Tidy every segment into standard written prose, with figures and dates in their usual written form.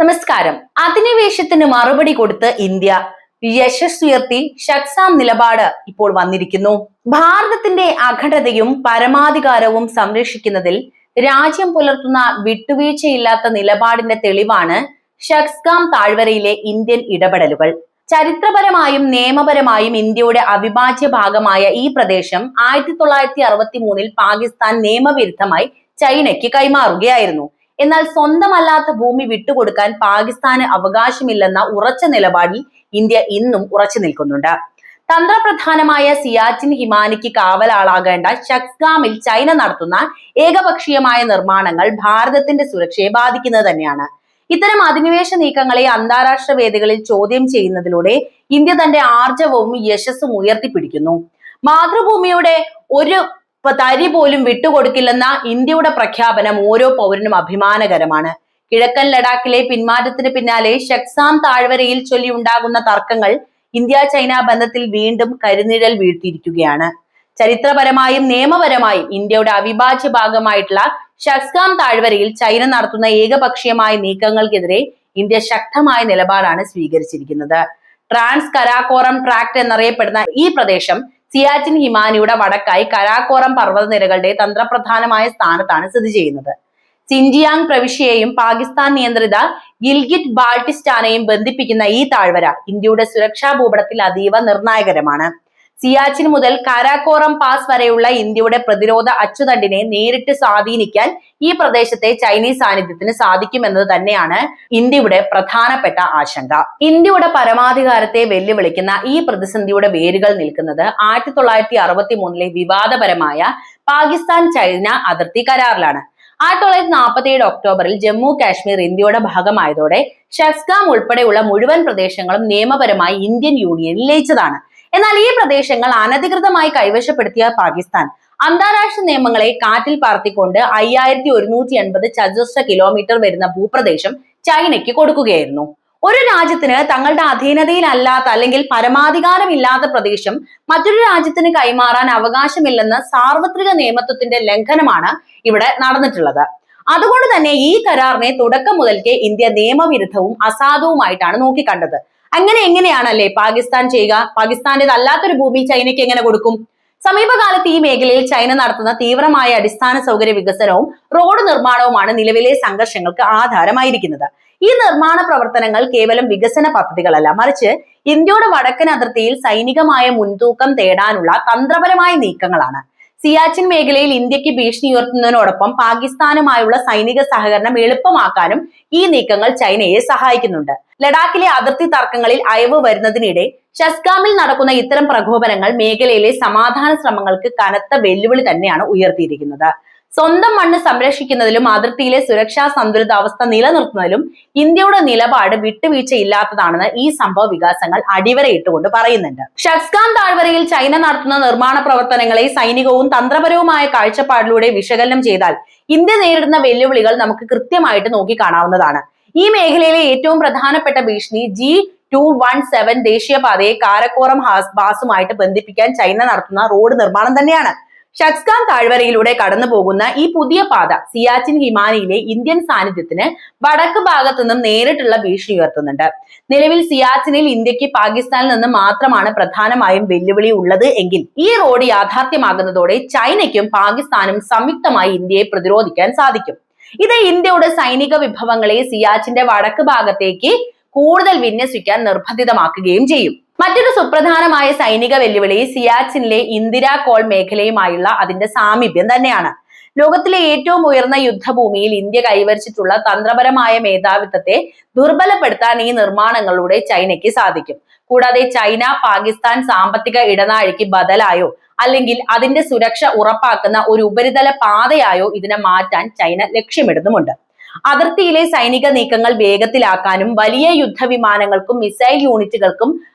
നമസ്കാരം. അധിനിവേശത്തിന് മറുപടി കൊടുത്ത് ഇന്ത്യ യശസ്സുയർത്തി ഷക്സാം നിലപാട് ഇപ്പോൾ വന്നിരിക്കുന്നു. ഭാരതത്തിന്റെ അഖണ്ഡതയും പരമാധികാരവും സംരക്ഷിക്കുന്നതിൽ രാജ്യം പുലർത്തുന്ന വിട്ടുവീഴ്ചയില്ലാത്ത നിലപാടിന്റെ തെളിവാണ് ഷക്സാം താഴ്വരയിലെ ഇന്ത്യൻ ഇടപെടലുകൾ. ചരിത്രപരമായും നിയമപരമായും ഇന്ത്യയുടെ അവിഭാജ്യ ഭാഗമായ ഈ പ്രദേശം 1963 പാകിസ്ഥാൻ നിയമവിരുദ്ധമായി ചൈനയ്ക്ക് കൈമാറുകയായിരുന്നു. എന്നാൽ സ്വന്തമല്ലാത്ത ഭൂമി വിട്ടുകൊടുക്കാൻ പാകിസ്ഥാന് അവകാശമില്ലെന്ന ഉറച്ച നിലപാടിൽ ഇന്ത്യ ഇന്നും ഉറച്ചു നിൽക്കുന്നുണ്ട്. തന്ത്രപ്രധാനമായ സിയാച്ചിൻ ഹിമാനിക്ക് കാവലാളാകേണ്ട ഷക്സാമിൽ ചൈന നടത്തുന്ന ഏകപക്ഷീയമായ നിർമ്മാണങ്ങൾ ഭാരതത്തിന്റെ സുരക്ഷയെ ബാധിക്കുന്നത് തന്നെയാണ്. ഇത്തരം അധിനിവേശ നീക്കങ്ങളെ അന്താരാഷ്ട്ര വേദികളിൽ ചോദ്യം ചെയ്യുന്നതിലൂടെ ഇന്ത്യ തന്റെ ആർജവവും യശസ്സും ഉയർത്തിപ്പിടിക്കുന്നു. മാതൃഭൂമിയുടെ ഒരു തരി പോലും വിട്ടുകൊടുക്കില്ലെന്ന ഇന്ത്യയുടെ പ്രഖ്യാപനം ഓരോ പൗരനും അഭിമാനകരമാണ്. കിഴക്കൻ ലഡാക്കിലെ പിന്മാറ്റത്തിന് പിന്നാലെ ഷക്സാം താഴ്വരയിൽ ചൊല്ലി ഉണ്ടാകുന്ന തർക്കങ്ങൾ ഇന്ത്യ ചൈന ബന്ധത്തിൽ വീണ്ടും കരിനിഴൽ വീഴ്ത്തിയിരിക്കുകയാണ്. ചരിത്രപരമായും നിയമപരമായും ഇന്ത്യയുടെ അവിഭാജ്യ ഭാഗമായിട്ടുള്ള ഷക്സാം താഴ്വരയിൽ ചൈന നടത്തുന്ന ഏകപക്ഷീയമായ നീക്കങ്ങൾക്കെതിരെ ഇന്ത്യ ശക്തമായ നിലപാടാണ് സ്വീകരിച്ചിരിക്കുന്നത്. ട്രാൻസ് കരാക്കോറം ട്രാക്ട് എന്നറിയപ്പെടുന്ന ഈ പ്രദേശം സിയാച്ചിൻ ഹിമാനിയുടെ വടക്കായി കരാക്കോറം പർവ്വതനിരകളുടെ തന്ത്രപ്രധാനമായ സ്ഥാനത്താണ് സ്ഥിതി ചെയ്യുന്നത്. സിൻജിയാങ് പ്രവിശ്യയെയും പാകിസ്ഥാൻ നിയന്ത്രിത ഗിൽഗിറ്റ് ബാൾട്ടിസ്ഥാനെയും ബന്ധിപ്പിക്കുന്ന ഈ താഴ്വര ഇന്ത്യയുടെ സുരക്ഷാ ഭൂപടത്തിൽ അതീവ നിർണായകരമാണ്. സിയാച്ചിൻ മുതൽ കാരാക്കോറം പാസ് വരെയുള്ള ഇന്ത്യയുടെ പ്രതിരോധ അച്ചുതണ്ടിനെ നേരിട്ട് സ്വാധീനിക്കാൻ ഈ പ്രദേശത്തെ ചൈനീസ് സാന്നിധ്യത്തിന് സാധിക്കുമെന്നത് തന്നെയാണ് ഇന്ത്യയുടെ പ്രധാനപ്പെട്ട ആശങ്ക. ഇന്ത്യയുടെ പരമാധികാരത്തെ വെല്ലുവിളിക്കുന്ന ഈ പ്രതിസന്ധിയുടെ വേരുകൾ നിൽക്കുന്നത് 1963 വിവാദപരമായ പാകിസ്ഥാൻ ചൈന അതിർത്തി കരാറിലാണ്. 1947 ഒക്ടോബറിൽ ജമ്മു കാശ്മീർ ഇന്ത്യയുടെ ഭാഗമായതോടെ ഷക്സാം ഉൾപ്പെടെയുള്ള മുഴുവൻ പ്രദേശങ്ങളും നിയമപരമായി ഇന്ത്യൻ യൂണിയനിൽ ലയിച്ചതാണ്. എന്നാൽ ഈ പ്രദേശങ്ങൾ അനധികൃതമായി കൈവശപ്പെടുത്തിയ പാകിസ്ഥാൻ അന്താരാഷ്ട്ര നിയമങ്ങളെ കാറ്റിൽ പറത്തിക്കൊണ്ട് 5180 ചതുരശ്ര കിലോമീറ്റർ വരുന്ന ഭൂപ്രദേശം ചൈനയ്ക്ക് കൊടുക്കുകയായിരുന്നു. ഒരു രാജ്യത്തിന് തങ്ങളുടെ അധീനതയിലല്ലാത്ത അല്ലെങ്കിൽ പരമാധികാരമില്ലാത്ത പ്രദേശം മറ്റൊരു രാജ്യത്തിന് കൈമാറാൻ അവകാശമില്ലെന്ന സാർവത്രിക നിയമത്വത്തിന്റെ ലംഘനമാണ് ഇവിടെ നടന്നിട്ടുള്ളത്. അതുകൊണ്ട് തന്നെ ഈ കരാറിനെ തുടക്കം മുതൽക്കേ ഇന്ത്യ നിയമവിരുദ്ധവും അസാധുവുമായിട്ടാണ് നോക്കിക്കണ്ടത്. എങ്ങനെയാണല്ലേ പാകിസ്ഥാൻ ചെയ്യുക? പാകിസ്ഥാന്റേതല്ലാത്തൊരു ഭൂമി ചൈനയ്ക്ക് എങ്ങനെ കൊടുക്കും? സമീപകാലത്ത് ഈ മേഖലയിൽ ചൈന നടത്തുന്ന തീവ്രമായ അടിസ്ഥാന സൗകര്യ വികസനവും റോഡ് നിർമ്മാണവുമാണ് നിലവിലെ സംഘർഷങ്ങൾക്ക് ആധാരമായിരിക്കുന്നത്. ഈ നിർമ്മാണ പ്രവർത്തനങ്ങൾ കേവലം വികസന പദ്ധതികളല്ല, മറിച്ച് ഇന്ത്യയുടെ വടക്കൻ അതിർത്തിയിൽ സൈനികമായ മുൻതൂക്കം തേടാനുള്ള തന്ത്രപരമായ നീക്കങ്ങളാണ്. സിയാച്ചിൻ മേഖലയിൽ ഇന്ത്യക്ക് ഭീഷണി ഉയർത്തുന്നതിനോടൊപ്പം പാകിസ്ഥാനുമായുള്ള സൈനിക സഹകരണം എളുപ്പമാക്കാനും ഈ നീക്കങ്ങൾ ചൈനയെ സഹായിക്കുന്നുണ്ട്. ലഡാക്കിലെ അതിർത്തി തർക്കങ്ങളിൽ അയവ് വരുന്നതിനിടെ ഷക്സാമിൽ നടക്കുന്ന ഇത്തരം പ്രകോപനങ്ങൾ മേഖലയിലെ സമാധാന ശ്രമങ്ങൾക്ക് കനത്ത വെല്ലുവിളി തന്നെയാണ് ഉയർത്തിയിരിക്കുന്നത്. സ്വന്തം മണ്ണ് സംരക്ഷിക്കുന്നതിലും അതിർത്തിയിലെ സുരക്ഷാ സന്തുലിതാവസ്ഥ നിലനിർത്തുന്നതിലും ഇന്ത്യയുടെ നിലപാട് വിട്ടുവീഴ്ചയില്ലാത്തതാണെന്ന് ഈ സംഭവ വികാസങ്ങൾ അടിവരയിട്ടുകൊണ്ട് പറയുന്നുണ്ട്. ഷക്സാം താഴ്വരയിൽ ചൈന നടത്തുന്ന നിർമ്മാണ പ്രവർത്തനങ്ങളെ സൈനികവും തന്ത്രപരവുമായ കാഴ്ചപ്പാടിലൂടെ വിശകലനം ചെയ്താൽ ഇന്ത്യ നേരിടുന്ന വെല്ലുവിളികൾ നമുക്ക് കൃത്യമായിട്ട് നോക്കിക്കാണാവുന്നതാണ്. ഈ മേഖലയിലെ ഏറ്റവും പ്രധാനപ്പെട്ട ഭീഷണി G217 ദേശീയപാതയെ കാരക്കോറം പാസുമായിട്ട് ബന്ധിപ്പിക്കാൻ ചൈന നടത്തുന്ന റോഡ് നിർമ്മാണം തന്നെയാണ്. ഷക്സാം താഴ്വരയിലൂടെ കടന്നു പോകുന്ന ഈ പുതിയ പാത സിയാച്ചിൻ ഹിമാനിയിലെ ഇന്ത്യൻ സാന്നിധ്യത്തിന് വടക്ക് ഭാഗത്തു നിന്നും നേരിട്ടുള്ള ഭീഷണി ഉയർത്തുന്നുണ്ട്. നിലവിൽ സിയാച്ചിനിൽ ഇന്ത്യക്ക് പാകിസ്ഥാനിൽ നിന്ന് മാത്രമാണ് പ്രധാനമായും വെല്ലുവിളി ഉള്ളത് എങ്കിൽ ഈ റോഡ് യാഥാർത്ഥ്യമാകുന്നതോടെ ചൈനയ്ക്കും പാകിസ്ഥാനും സംയുക്തമായി ഇന്ത്യയെ പ്രതിരോധിക്കാൻ സാധിക്കും. ഇത് ഇന്ത്യയുടെ സൈനിക വിഭവങ്ങളെ സിയാച്ചിന്റെ വടക്ക് ഭാഗത്തേക്ക് കൂടുതൽ വിന്യസിക്കാൻ നിർബന്ധിതമാക്കുകയും ചെയ്യും. മറ്റൊരു സുപ്രധാനമായ സൈനിക വെല്ലുവിളി സിയാച്ചിനിലെ ഇന്ദിരാ കോൾ മേഖലയുമായുള്ള അതിന്റെ സാമീപ്യം തന്നെയാണ്. ലോകത്തിലെ ഏറ്റവും ഉയർന്ന യുദ്ധഭൂമിയിൽ ഇന്ത്യ കൈവരിച്ചിട്ടുള്ള തന്ത്രപരമായ മേധാവിത്വത്തെ ദുർബലപ്പെടുത്താൻ ഈ നിർമ്മാണങ്ങളിലൂടെ ചൈനയ്ക്ക് സാധിക്കും. കൂടാതെ ചൈന പാകിസ്ഥാൻ സാമ്പത്തിക ഇടനാഴിക്ക് ബദലായോ അല്ലെങ്കിൽ അതിന്റെ സുരക്ഷ ഉറപ്പാക്കുന്ന ഒരു ഉപരിതല പാതയായോ ഇതിനെ മാറ്റാൻ ചൈന ലക്ഷ്യമിടുന്നുമുണ്ട്. അതിർത്തിയിലെ സൈനിക നീക്കങ്ങൾ വേഗത്തിലാക്കാനും വലിയ യുദ്ധവിമാനങ്ങൾക്കും മിസൈൽ യൂണിറ്റുകൾക്കും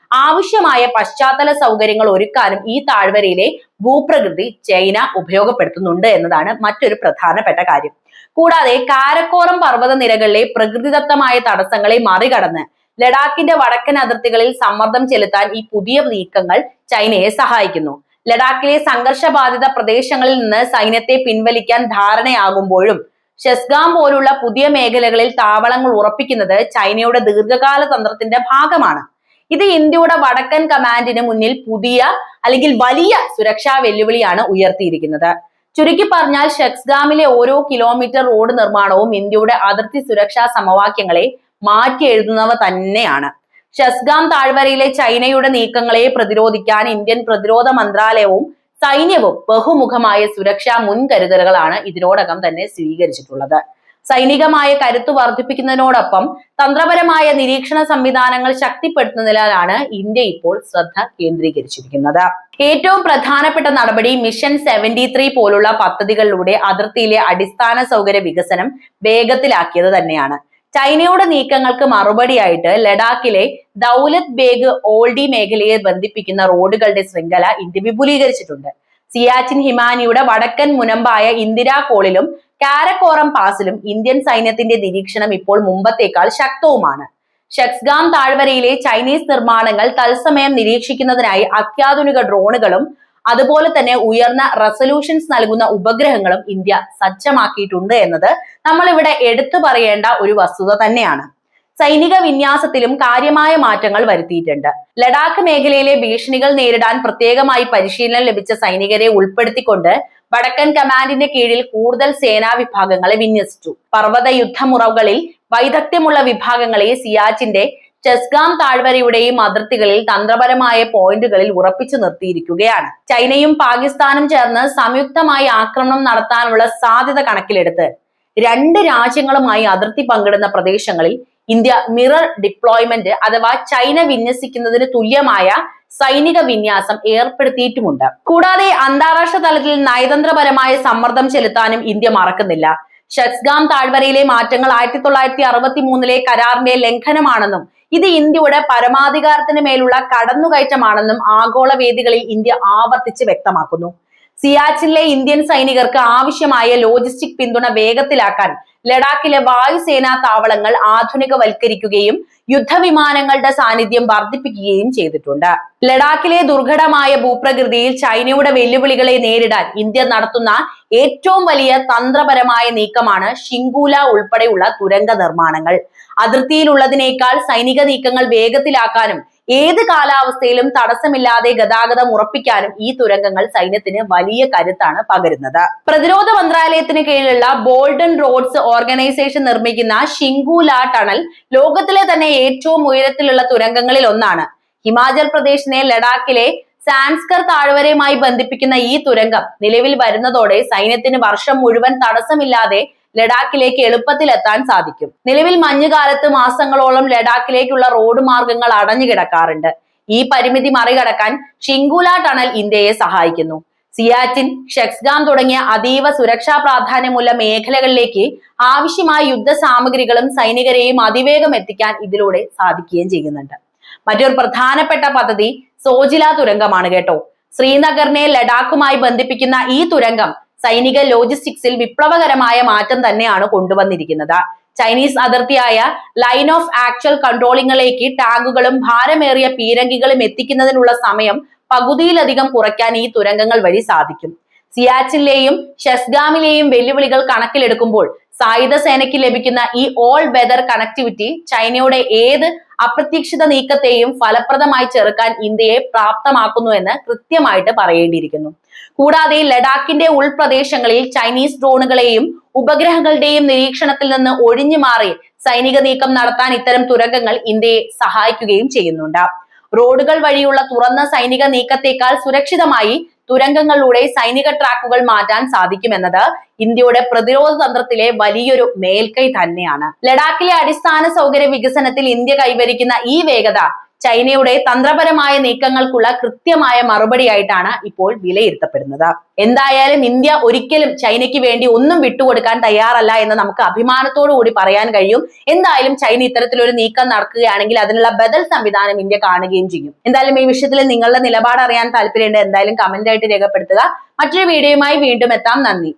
ആവശ്യമായ പശ്ചാത്തല സൗകര്യങ്ങൾ ഒരുക്കാനും ഈ താഴ്വരയിലെ ഭൂപ്രകൃതി ചൈന ഉപയോഗപ്പെടുത്തുന്നുണ്ട് എന്നതാണ് മറ്റൊരു പ്രധാനപ്പെട്ട കാര്യം. കൂടാതെ കാരക്കോറം പർവ്വതനിരകളിലെ പ്രകൃതിദത്തമായ തടസ്സങ്ങളെ മറികടന്ന് ലഡാക്കിന്റെ വടക്കൻ അതിർത്തികളിൽ സമ്മർദ്ദം ചെലുത്താൻ ഈ പുതിയ നീക്കങ്ങൾ ചൈനയെ സഹായിക്കുന്നു. ലഡാക്കിലെ സംഘർഷബാധിത പ്രദേശങ്ങളിൽ നിന്ന് സൈന്യത്തെ പിൻവലിക്കാൻ ധാരണയാകുമ്പോഴും ഷെസ്ഗാം പോലുള്ള പുതിയ മേഖലകളിൽ താവളങ്ങൾ ഉറപ്പിക്കുന്നത് ചൈനയുടെ ദീർഘകാല തന്ത്രത്തിന്റെ ഭാഗമാണ്. ഇത് ഇന്ത്യയുടെ വടക്കൻ കമാൻഡിന് മുന്നിൽ പുതിയ അല്ലെങ്കിൽ വലിയ സുരക്ഷാ വെല്ലുവിളിയാണ് ഉയർത്തിയിരിക്കുന്നത്. ചുരുക്കി പറഞ്ഞാൽ ഷെക്സ്ഗാമിലെ ഓരോ കിലോമീറ്റർ റോഡ് നിർമ്മാണവും ഇന്ത്യയുടെ അതിർത്തി സുരക്ഷാ സമവാക്യങ്ങളെ മാറ്റി എഴുതുന്നവ തന്നെയാണ്. ഷെസ്ഗാം താഴ്വരയിലെ ചൈനയുടെ നീക്കങ്ങളെ പ്രതിരോധിക്കാൻ ഇന്ത്യൻ പ്രതിരോധ മന്ത്രാലയവും സൈന്യവും ബഹുമുഖമായ സുരക്ഷാ മുൻകരുതലുകളാണ് ഇതിനോടകം തന്നെ സ്വീകരിച്ചിട്ടുള്ളത്. സൈനികമായ കരുത്ത് വർദ്ധിപ്പിക്കുന്നതിനോടൊപ്പം തന്ത്രപരമായ നിരീക്ഷണ സംവിധാനങ്ങൾ ശക്തിപ്പെടുത്തുന്നതിലാണ് ഇന്ത്യ ഇപ്പോൾ ശ്രദ്ധ കേന്ദ്രീകരിച്ചിരിക്കുന്നത്. ഏറ്റവും പ്രധാനപ്പെട്ട നടപടി മിഷൻ 73 പോലുള്ള പദ്ധതികളിലൂടെ അതിർത്തിയിലെ അടിസ്ഥാന സൗകര്യ വികസനം വേഗത്തിലാക്കിയത് തന്നെയാണ്. ചൈനയുടെ നീക്കങ്ങൾക്ക് മറുപടിയായിട്ട് ലഡാക്കിലെ ദൗലത് ബേഗ് ഓൾഡി മേഖലയെ ബന്ധിപ്പിക്കുന്ന റോഡുകളുടെ ശൃംഖല ഇന്ത്യ വിപുലീകരിച്ചിട്ടുണ്ട്. സിയാച്ചിൻ ഹിമാനിയുടെ വടക്കൻ മുനമ്പായ ഇന്ദിരാ കോളിലും കാരക്കോറം പാസിലും ഇന്ത്യൻ സൈന്യത്തിന്റെ നിരീക്ഷണം ഇപ്പോൾ മുമ്പത്തേക്കാൾ ശക്തവുമാണ്. ഷെക്സ്ഗാം താഴ്വരയിലെ ചൈനീസ് നിർമ്മാണങ്ങൾ തത്സമയം നിരീക്ഷിക്കുന്നതിനായി അത്യാധുനിക ഡ്രോണുകളും അതുപോലെ തന്നെ ഉയർന്ന റെസൊല്യൂഷൻസ് നൽകുന്ന ഉപഗ്രഹങ്ങളും ഇന്ത്യ സജ്ജമാക്കിയിട്ടുണ്ട് എന്നത് നമ്മൾ ഇവിടെ എടുത്തു പറയേണ്ട ഒരു വസ്തുത തന്നെയാണ്. സൈനിക വിന്യാസത്തിലും കാര്യമായ മാറ്റങ്ങൾ വരുത്തിയിട്ടുണ്ട്. ലഡാക്ക് മേഖലയിലെ ഭീഷണികൾ നേരിടാൻ പ്രത്യേകമായി പരിശീലനം ലഭിച്ച സൈനികരെ ഉൾപ്പെടുത്തിക്കൊണ്ട് വടക്കൻ കമാൻഡിന്റെ കീഴിൽ കൂടുതൽ സേനാ വിഭാഗങ്ങളെ വിന്യസിച്ചു. പർവ്വത യുദ്ധമുറകളിൽ വൈദഗ്ധ്യമുള്ള വിഭാഗങ്ങളെ സിയാച്ചിന്റെ ഷെസ്ഗാം താഴ്വരയുടെയും അതിർത്തികളിൽ തന്ത്രപരമായ പോയിന്റുകളിൽ ഉറപ്പിച്ചു നിർത്തിയിരിക്കുകയാണ്. ചൈനയും പാകിസ്ഥാനും ചേർന്ന് സംയുക്തമായി ആക്രമണം നടത്താനുള്ള സാധ്യത കണക്കിലെടുത്ത് രണ്ട് രാജ്യങ്ങളുമായി അതിർത്തി പങ്കിടുന്ന പ്രദേശങ്ങളിൽ ഇന്ത്യ മിറർ ഡിപ്ലോയ്മെന്റ് അഥവാ ചൈന വിന്യസിക്കുന്നതിന് തുല്യമായ സൈനിക വിന്യാസം ഏർപ്പെടുത്തിയിട്ടുമുണ്ട്. കൂടാതെ അന്താരാഷ്ട്ര തലത്തിൽ നയതന്ത്രപരമായ സമ്മർദ്ദം ചെലുത്താനും ഇന്ത്യ മറക്കുന്നില്ല. ഷെക്സ്ഗാം താഴ്വരയിലെ മാറ്റങ്ങൾ 1963 കരാറിന്റെ ലംഘനമാണെന്നും ഇത് ഇന്ത്യയുടെ പരമാധികാരത്തിന് മേലുള്ള കടന്നുകയറ്റമാണെന്നും ആഗോള വേദികളിൽ ഇന്ത്യ ആവർത്തിച്ച് വ്യക്തമാക്കുന്നു. സിയാച്ചിനിലെ ഇന്ത്യൻ സൈനികർക്ക് ആവശ്യമായ ലോജിസ്റ്റിക് പിന്തുണ വേഗത്തിലാക്കാൻ ലഡാക്കിലെ വായുസേനാ താവളങ്ങൾ ആധുനികവൽക്കരിക്കുകയും യുദ്ധവിമാനങ്ങളുടെ സാന്നിധ്യം വർദ്ധിപ്പിക്കുകയും ചെയ്തിട്ടുണ്ട്. ലഡാക്കിലെ ദുർഘടമായ ഭൂപ്രകൃതിയിൽ ചൈനയുടെ വെല്ലുവിളികളെ നേരിടാൻ ഇന്ത്യ നടത്തുന്ന ഏറ്റവും വലിയ തന്ത്രപരമായ നീക്കമാണ് ഷിങ്കൂല ഉൾപ്പെടെയുള്ള തുരങ്ക നിർമ്മാണങ്ങൾ. അതിർത്തിയിലുള്ളതിനേക്കാൾ സൈനിക നീക്കങ്ങൾ വേഗത്തിലാക്കാനും ഏത് കാലാവസ്ഥയിലും തടസ്സമില്ലാതെ ഗതാഗതം ഉറപ്പിക്കാനും ഈ തുരങ്കങ്ങൾ സൈന്യത്തിന് വലിയ കരുത്താണ് പകരുന്നത്. പ്രതിരോധ മന്ത്രാലയത്തിന് കീഴിലുള്ള ബോൾഡൻ റോഡ്സ് ഓർഗനൈസേഷൻ നിർമ്മിക്കുന്ന ഷിങ്കൂല ടണൽ ലോകത്തിലെ തന്നെ ഏറ്റവും ഉയരത്തിലുള്ള തുരങ്കങ്ങളിൽ ഒന്നാണ്. ഹിമാചൽ പ്രദേശിനെ ലഡാക്കിലെ സാൻസ്കർ താഴ്വരയുമായി ബന്ധിപ്പിക്കുന്ന ഈ തുരങ്കം നിലവിൽ വരുന്നതോടെ സൈന്യത്തിന് വർഷം മുഴുവൻ തടസ്സമില്ലാതെ ലഡാക്കിലേക്ക് എളുപ്പത്തിൽ എത്താൻ സാധിക്കും. നിലവിൽ മഞ്ഞുകാലത്ത് മാസങ്ങളോളം ലഡാക്കിലേക്കുള്ള റോഡ് മാർഗങ്ങൾ അടഞ്ഞു കിടക്കാറുണ്ട്. ഈ പരിമിതി മറികടക്കാൻ ഷിങ്കൂല ടണൽ ഇന്ത്യയെ സഹായിക്കുന്നു. സിയാച്ചിൻ, ഷെക്സ്ഗാം തുടങ്ങിയ അതീവ സുരക്ഷാ പ്രാധാന്യമുള്ള മേഖലകളിലേക്ക് ആവശ്യമായ യുദ്ധ സാമഗ്രികളും സൈനികരെയും അതിവേഗം എത്തിക്കാൻ ഇതിലൂടെ സാധിക്കുകയും ചെയ്യുന്നുണ്ട്. മറ്റൊരു പ്രധാനപ്പെട്ട പദ്ധതി സോജില തുരങ്കമാണ് കേട്ടോ. ശ്രീനഗറിനെ ലഡാക്കുമായി ബന്ധിപ്പിക്കുന്ന ഈ തുരങ്കം സൈനിക ലോജിസ്റ്റിക്സിൽ വിപ്ലവകരമായ മാറ്റം തന്നെയാണ് കൊണ്ടുവന്നിരിക്കുന്നത്. ചൈനീസ് അതിർത്തിയായ ലൈൻ ഓഫ് ആക്ച്വൽ കൺട്രോളിംഗിലേക്ക് ടാങ്കുകളും ഭാരമേറിയ പീരങ്കികളും എത്തിക്കുന്നതിനുള്ള സമയം പകുതിയിലധികം കുറയ്ക്കാൻ ഈ തുരങ്കങ്ങൾ വഴി സാധിക്കും. സിയാച്ചിനിലെയും ഷെസ്ഗാമിലെയും വെല്ലുവിളികൾ കണക്കിലെടുക്കുമ്പോൾ സായുധ സേനയ്ക്ക് ലഭിക്കുന്ന ഈ ഓൾ വെതർ കണക്ടിവിറ്റി ചൈനയുടെ ഏത് അപ്രതീക്ഷിത നീക്കത്തെയും ഫലപ്രദമായി ചെറുക്കാൻ ഇന്ത്യയെ പ്രാപ്തമാക്കുന്നു എന്ന് കൃത്യമായിട്ട് പറയേണ്ടിയിരിക്കുന്നു. കൂടാതെ ലഡാക്കിന്റെ ഉൾപ്രദേശങ്ങളിൽ ചൈനീസ് ഡ്രോണുകളെയും ഉപഗ്രഹങ്ങളുടെയും നിരീക്ഷണത്തിൽ നിന്ന് ഒഴിഞ്ഞു മാറി സൈനിക നീക്കം നടത്താൻ ഇത്തരം തുരങ്കങ്ങൾ ഇന്ത്യയെ സഹായിക്കുകയും ചെയ്യുന്നുണ്ട്. റോഡുകൾ വഴിയുള്ള തുറന്ന സൈനിക നീക്കത്തേക്കാൾ സുരക്ഷിതമായി തുരങ്കങ്ങളിലൂടെ സൈനിക ട്രാക്കുകൾ മാറ്റാൻ സാധിക്കുമെന്നത് ഇന്ത്യയുടെ പ്രതിരോധ തന്ത്രത്തിലെ വലിയൊരു മേൽക്കൈ തന്നെയാണ്. ലഡാക്കിലെ അടിസ്ഥാന സൗകര്യ വികസനത്തിൽ ഇന്ത്യ കൈവരിക്കുന്ന ഈ വേഗത ചൈനയുടെ തന്ത്രപരമായ നീക്കങ്ങൾക്കുള്ള കൃത്യമായ മറുപടിയായിട്ടാണ് ഇപ്പോൾ വിലയിരുത്തപ്പെടുന്നത്. എന്തായാലും ഇന്ത്യ ഒരിക്കലും ചൈനയ്ക്ക് വേണ്ടി ഒന്നും വിട്ടുകൊടുക്കാൻ തയ്യാറല്ല എന്ന് നമുക്ക് അഭിമാനത്തോടു കൂടി പറയാൻ കഴിയും. എന്തായാലും ചൈന ഇത്തരത്തിലൊരു നീക്കം നടക്കുകയാണെങ്കിൽ അതിനുള്ള ബദൽ സംവിധാനം ഇന്ത്യ കാണുകയും ചെയ്യും. എന്തായാലും ഈ വിഷയത്തിൽ നിങ്ങളുടെ നിലപാട് അറിയാൻ താല്പര്യമുണ്ട്. എന്തായാലും കമന്റ് ആയിട്ട് രേഖപ്പെടുത്തുക. മറ്റൊരു വീഡിയോയുമായി വീണ്ടും എത്താം. നന്ദി.